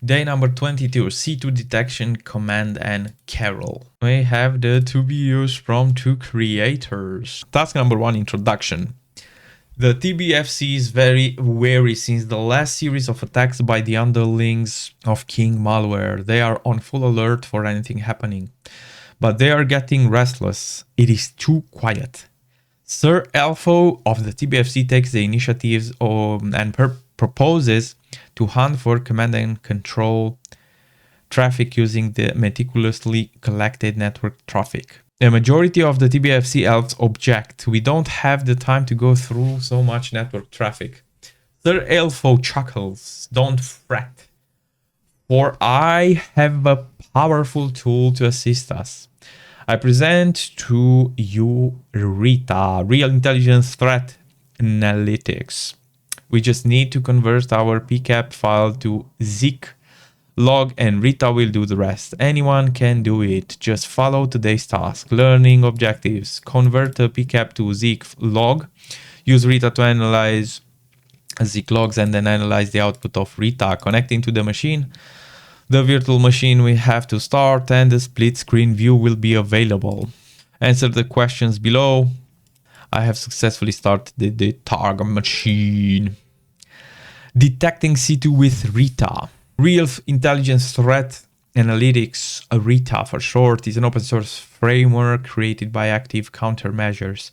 Day number 22, C2 detection, command and Carol. We have the two videos from two creators. Task number 1, introduction. The TBFC is very wary since the last series of attacks by the underlings of King malware. They are on full alert for anything happening, but they are getting restless. It is too quiet. Sir Elfo of the TBFC takes the initiatives and proposes to hunt for command and control traffic using the meticulously collected network traffic. The majority of the TBFC elves object. We don't have the time to go through so much network traffic. Sir Elfo chuckles. Don't fret, for I have a powerful tool to assist us. I present to you Rita, Real Intelligence Threat Analytics. We just need to convert our PCAP file to Zik log and Rita will do the rest. Anyone can do it. Just follow today's task. Learning objectives. Convert a PCAP to Zik log. Use Rita to analyze Zik logs and then analyze the output of Rita. Connecting to the machine. The virtual machine we have to start and the split screen view will be available. Answer the questions below. I have successfully started the target machine. Detecting C2 with Rita. Real Intelligence Threat Analytics, Rita for short, is an open source framework created by Active Countermeasures.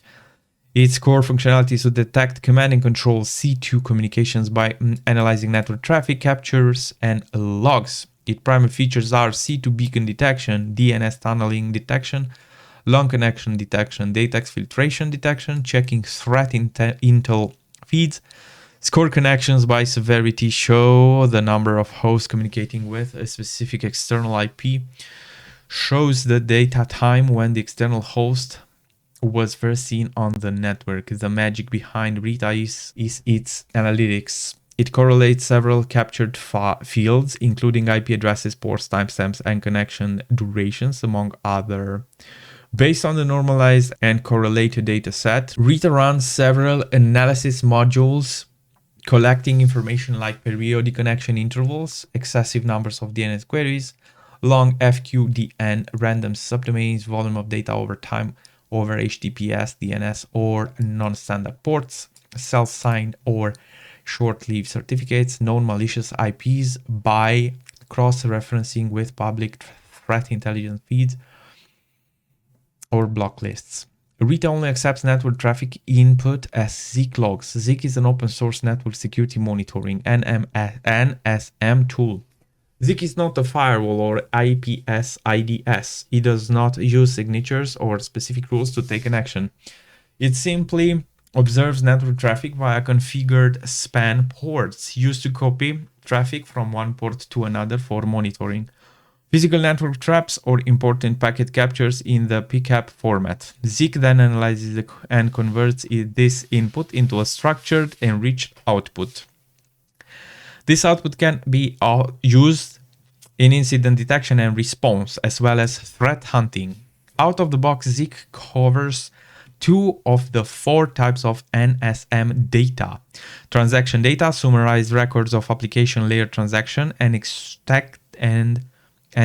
Its core functionality is to detect, command and control C2 communications by analyzing network traffic captures and logs. Its primary features are C2 beacon detection, DNS tunneling detection, long connection detection, data exfiltration detection, checking threat intel feeds. Score connections by severity show the number of hosts communicating with a specific external IP. Shows the data time when the external host was first seen on the network. The magic behind Rita is its analytics. It correlates several captured fields, including IP addresses, ports, timestamps, and connection durations, among other. Based on the normalized and correlated data set, Rita runs several analysis modules collecting information like periodic connection intervals, excessive numbers of DNS queries, long FQDN, random subdomains, volume of data over time over HTTPS, DNS, or non-standard ports, self-signed or short-lived certificates, known malicious IPs by cross-referencing with public threat intelligence feeds or block lists. Rita only accepts network traffic input as Zik logs. Zik is an open source network security monitoring NSM tool. Zik is not a firewall or IPS IDS. It does not use signatures or specific rules to take an action. It simply observes network traffic via configured span ports used to copy traffic from one port to another for monitoring. Physical network traps or important packet captures in the PCAP format. Zik then analyzes and converts this input into a structured, enriched output. This output can be used in incident detection and response, as well as threat hunting. Out of the box, Zik covers 2 of the 4 types of NSM data. Transaction data, summarized records of application layer transaction, and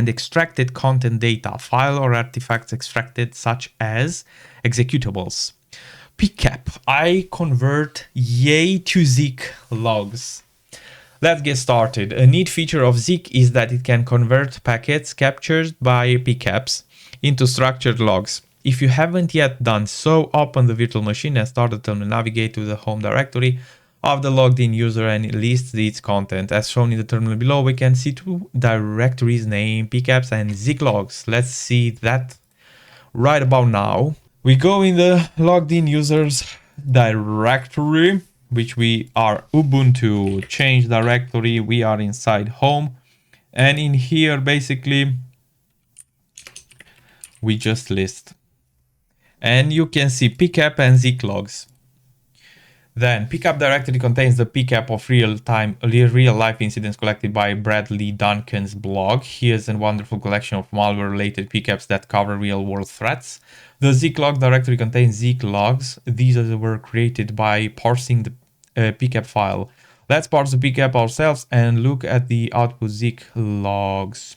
extracted content data, file or artifacts extracted such as executables. PCAP, I convert yay to Zik logs. Let's get started. A neat feature of Zik is that it can convert packets captured by PCAPs into structured logs. If you haven't yet done so, open the virtual machine and start the terminal, navigate to the home directory of the logged in user and it lists its content. As shown in the terminal below, we can see 2 directories named PCAPs and Zik logs. Let's see that right about now. We go in the logged in users directory, which we are Ubuntu. Change directory, we are inside home. And in here, basically, we just list. And you can see PCAP and Zik logs. Then PCAP directory contains the PCAP of real-life incidents collected by Bradley Duncan's blog. Here's a wonderful collection of malware-related PCAPs that cover real-world threats. The Zik log directory contains Zik logs. These were created by parsing the PCAP file. Let's parse the pcap ourselves and look at the output Zeek logs.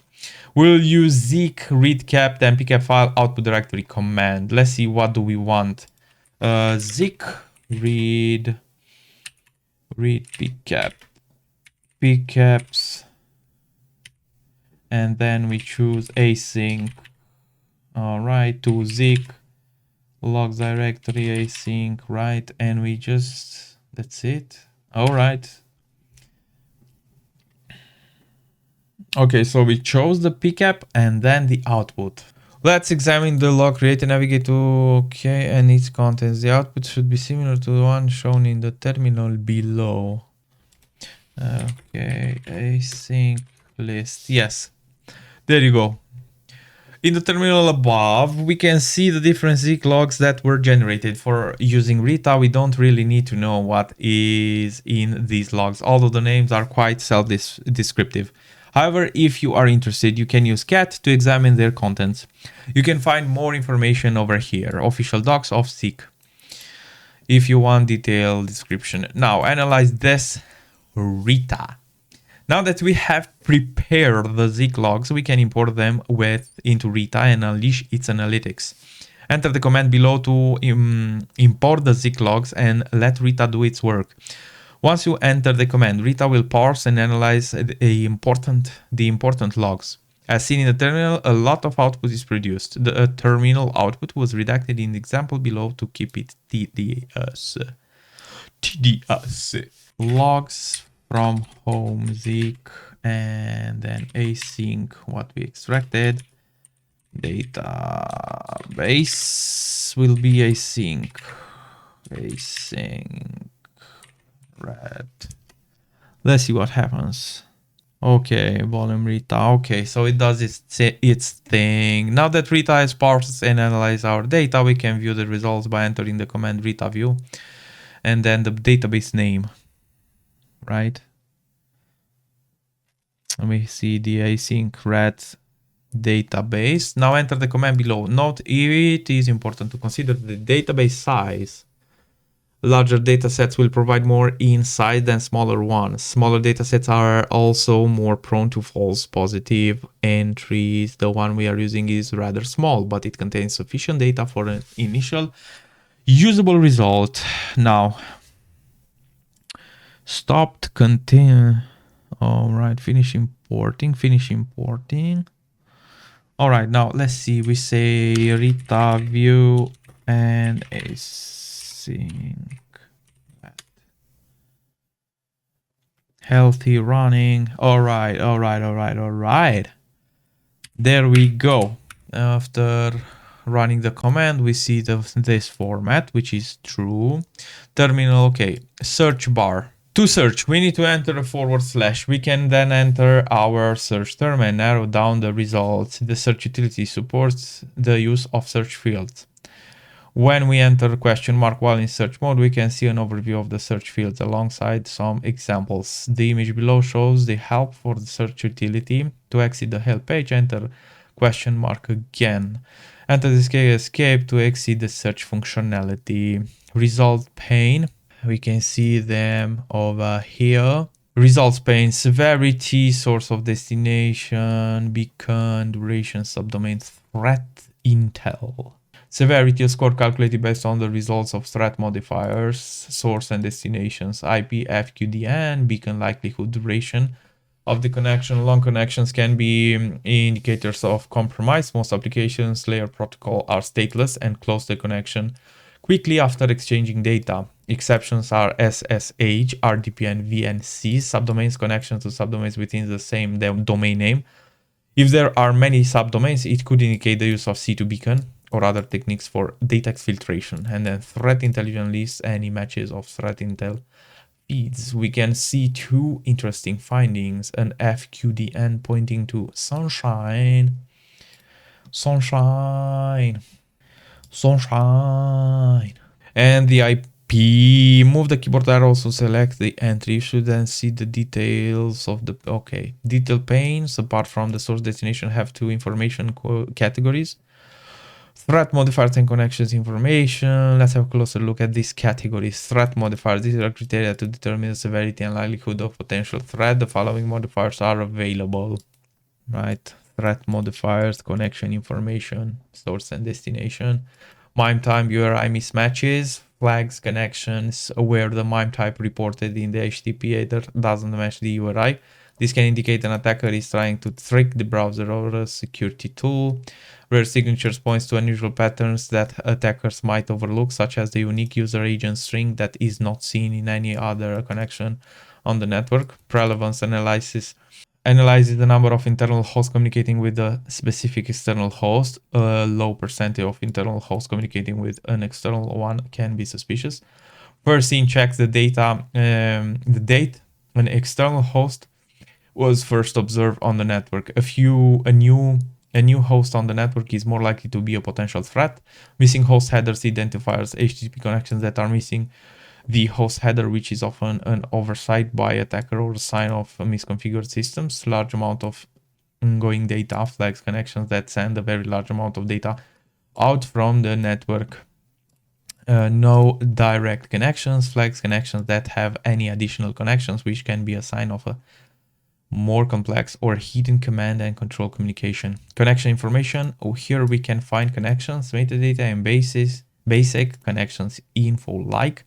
We'll use Zeek read cap then pcap file output directory command. Let's see, what do we want? Zeek read pcaps, and then we choose async. All right, to Zeek logs directory async, right? And we just, that's it. All right. Okay, so we chose the pcap and then the output. Let's examine the log, create and navigate to okay and its contents. The output should be similar to the one shown in the terminal below. Okay, async list. Yes, there you go. In the terminal above, we can see the different Zeek logs that were generated. For using Rita, we don't really need to know what is in these logs, although the names are quite self-descriptive. However, if you are interested, you can use cat to examine their contents. You can find more information over here, official docs of Zeek, if you want detailed description. Now, analyze this Rita. Now that we have prepared the Zeek logs, we can import them into Rita and unleash its analytics. Enter the command below to import the Zeek logs and let Rita do its work. Once you enter the command, Rita will parse and analyze the important logs. As seen in the terminal, a lot of output is produced. The terminal output was redacted in the example below to keep it tedious. Logs from home Zeek and then async what we extracted. Database will be async. Red. Let's see what happens. Okay, volume Rita. Okay, so it does its thing. Now that Rita has parsed and analyzed our data, we can view the results by entering the command Rita view and then the database name. Right? Let me see the async red database. Now enter the command below. Note it is important to consider the database size. Larger datasets will provide more insight than smaller ones. Smaller datasets are also more prone to false positive entries. The one we are using is rather small, but it contains sufficient data for an initial usable result. Now, stopped continue. All right, finish importing. All right, now let's see. We say Rita view and async healthy running. All right. There we go. After running the command, we see this format, which is true. Terminal, okay. Search bar. To search, we need to enter a /. We can then enter our search term and narrow down the results. The search utility supports the use of search fields. When we enter question mark while in search mode, we can see an overview of the search fields alongside some examples. The image below shows the help for the search utility. To exit the help page, enter question mark again. Enter the escape to exit the search functionality. Result pane. We can see them over here. Results pane, severity, source of destination, beacon, duration, subdomain, threat, intel. Severity, a score calculated based on the results of threat modifiers, source and destinations, IP, FQDN, beacon, likelihood, duration of the connection. Long connections can be indicators of compromise. Most applications layer protocol are stateless and close the connection quickly after exchanging data. Exceptions are SSH, RDP, and VNC, subdomains, connections to subdomains within the same domain name. If there are many subdomains, it could indicate the use of C2 beacon or other techniques for data exfiltration. And then threat intelligence lists and images of threat intel feeds. We can see two interesting findings: an FQDN pointing to sunshine, and the IP. Move the keyboard arrows to select the entry. You should then see the details of the detail panes. Apart from the source destination, have two information categories. Threat modifiers and connections information. Let's have a closer look at these categories. Threat modifiers. These are criteria to determine the severity and likelihood of potential threat. The following modifiers are available. Right. Threat modifiers, connection information, source and destination. MIME time URI mismatches, flags connections where the MIME type reported in the HTTP header doesn't match the URI. This can indicate an attacker is trying to trick the browser or a security tool. Rare signatures points to unusual patterns that attackers might overlook, such as the unique user agent string that is not seen in any other connection on the network. Relevance analysis analyzes the number of internal hosts communicating with a specific external host. A low percentage of internal hosts communicating with an external one can be suspicious. First scene checks the data, the date an external host was first observed on the network. A new host on the network is more likely to be a potential threat. Missing host headers identifiers HTTP connections that are missing the host header, which is often an oversight by attacker or a sign of misconfigured systems. Large amount of ongoing data flags connections that send a very large amount of data out from the network. No direct connections, flags connections that have any additional connections, which can be a sign of a more complex or hidden command and control communication. Connection information. Here we can find connections, metadata, and basic connections info like.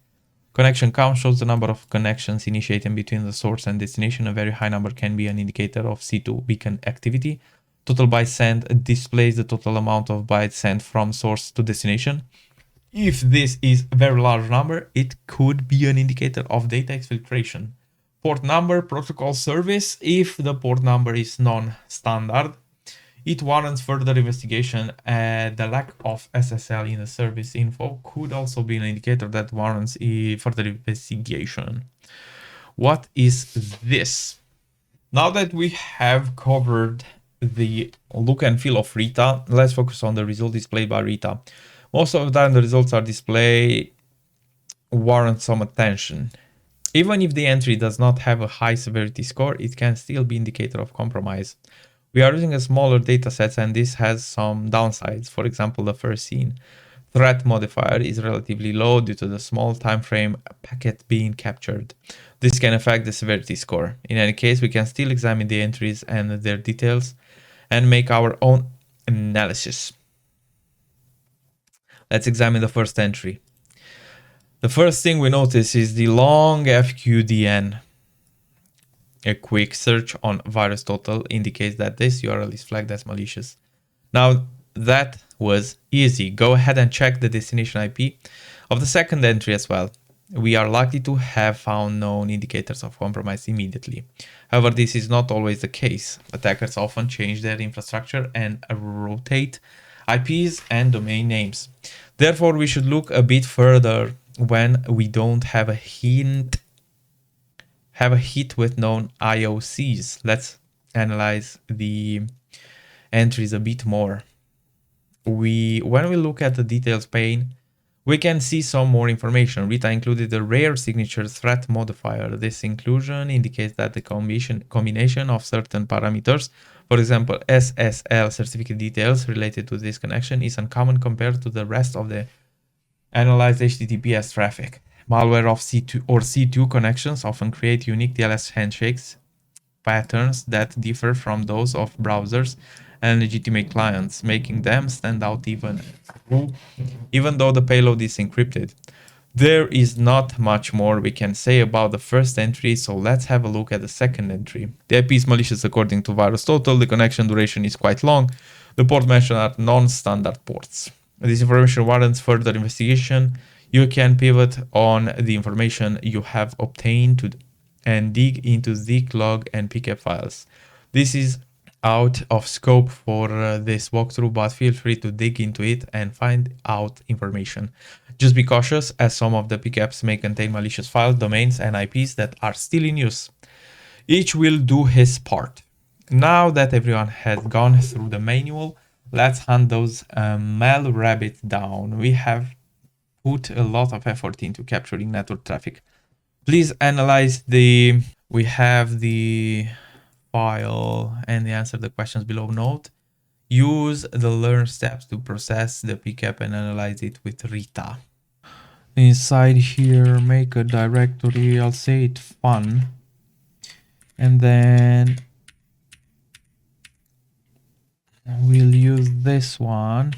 Connection count shows the number of connections initiated between the source and destination. A very high number can be an indicator of C2 beacon activity. Total bytes sent displays the total amount of bytes sent from source to destination. If this is a very large number, it could be an indicator of data exfiltration. Port number, protocol service. If the port number is non-standard, it warrants further investigation. The lack of SSL in the service info could also be an indicator that warrants further investigation. What is this? Now that we have covered the look and feel of Rita, let's focus on the result displayed by Rita. Most of the time the results are displayed warrant some attention. Even if the entry does not have a high severity score, it can still be indicator of compromise. We are using a smaller data sets and this has some downsides. For example, the first scene. Threat modifier is relatively low due to the small time frame packet being captured. This can affect the severity score. In any case, we can still examine the entries and their details and make our own analysis. Let's examine the first entry. The first thing we notice is the long FQDN. A quick search on VirusTotal indicates that this URL is flagged as malicious. Now that was easy. Go ahead and check the destination IP of the second entry as well. We are likely to have found known indicators of compromise immediately. However, this is not always the case. Attackers often change their infrastructure and rotate IPs and domain names. Therefore, we should look a bit further when we don't have a hit with known IOCs. Let's analyze the entries a bit more. When we look at the details pane, we can see some more information. Rita included a rare signature threat modifier. This inclusion indicates that the combination of certain parameters, for example, SSL certificate details related to this connection, is uncommon compared to the rest of the analyzed HTTPS traffic. Malware of C2 or C2 connections often create unique TLS handshakes patterns that differ from those of browsers and legitimate clients, making them stand out even though the payload is encrypted. There is not much more we can say about the first entry, so let's have a look at the second entry. The IP is malicious according to VirusTotal. The connection duration is quite long. The port mentioned are non-standard ports. This information warrants further investigation. You can pivot on the information you have obtained and dig into Zik log and pcap files. This is out of scope for this walkthrough, but feel free to dig into it and find out information. Just be cautious, as some of the pcaps may contain malicious files, domains, and IPs that are still in use. Each will do his part. Now that everyone has gone through the manual, let's hunt those mal rabbits down. We have put a lot of effort into capturing network traffic. Please analyze we have the file and answer the questions below. Note, Use the learn steps to process the pcap and analyze it with Rita. Inside here, make a directory. I'll say it fun. And then we'll use this one.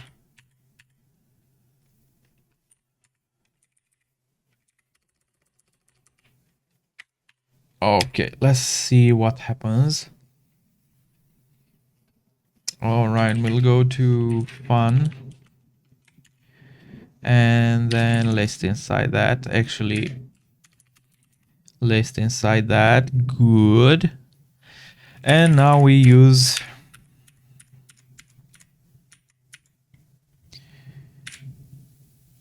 Okay, let's see what happens. All right, we'll go to fun. And then list inside that. Actually, list inside that. Good. And now we use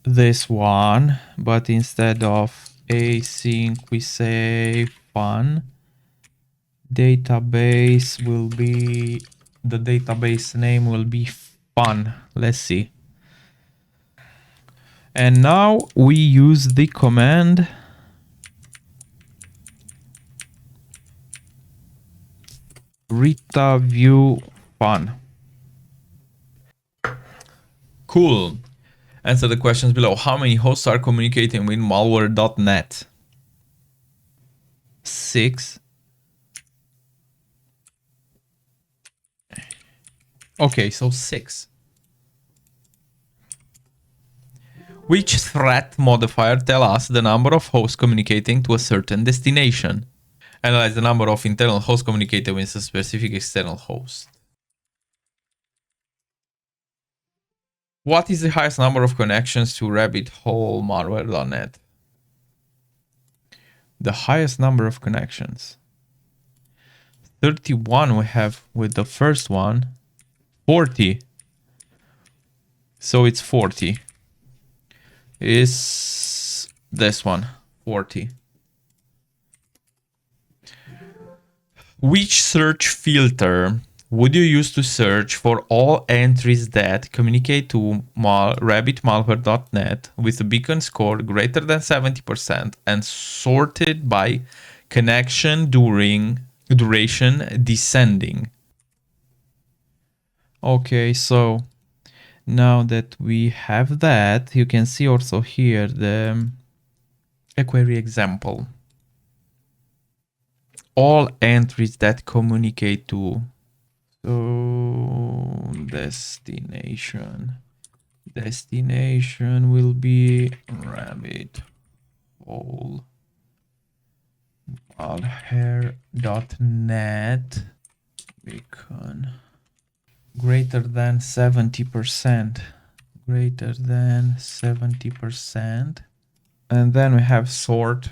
this one, but instead of async, we say fun. Database will be, the database name will be fun. Let's see. And now we use the command Rita view fun. Cool. Answer the questions below. How many hosts are communicating with malware.net? 6. Okay, so 6. Which threat modifier tell us the number of hosts communicating to a certain destination? Analyze the number of internal hosts communicating with a specific external host. What is the highest number of connections to rabbit hole malware.net? The highest number of connections. 31 we have with the first one. 40. So it's 40. Is this one 40? Which search filter would you use to search for all entries that communicate to rabbitmalware.net with a beacon score greater than 70% and sorted by connection duration descending? Okay, so now that we have that, you can see also here the query example. All entries that communicate to destination will be rabbit hole malware.net beacon greater than 70%, and then we have sort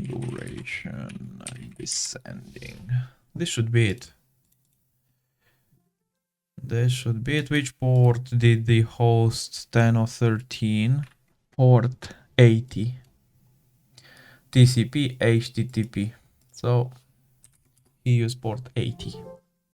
duration descending. This should be it. Which port did the host 10 or 13? Port 80. TCP, HTTP. So he used port 80.